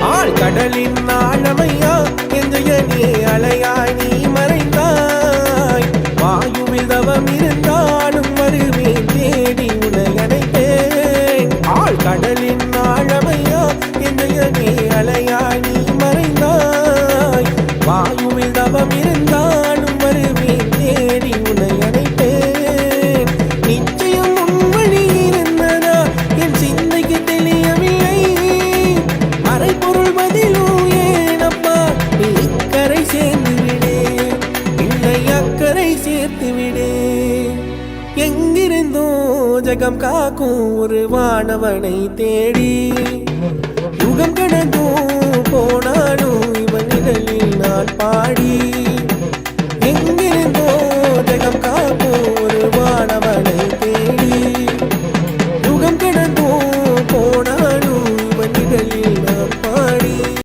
ஆழ்கடலின் ஆழமையா எந்தையனே அலையாய் நீ மறைந்தாய் வாயுவில் தவம் இருந்தாலும் வருவேன் தேடி உன்னை அணைப்பேன் ஆழ்கடலின் ஆழமையா எந்தையனே அலையாய் நீ மறைந்தாய் வாயுவில் தவம் இருந்தாலும் வருவேன் தேடி உன்னை அணைப்பேன் நிச்சயம் உன் வழி இருந்ததா என் சிந்தைக்கு தெளியவில்லை மறைபொருள் பதிலும் ஏனப்பா நீ இக்கரை சேர்ந்து விடே இல்லை அக்கறை சேர்த்து விடே எங்கிருந்தோ ஜகம் காக்கும் ஒரு வானவனை தேடி யுகம் கடந்தும் போனாலும் இவன் நிழலில் நான் பாடி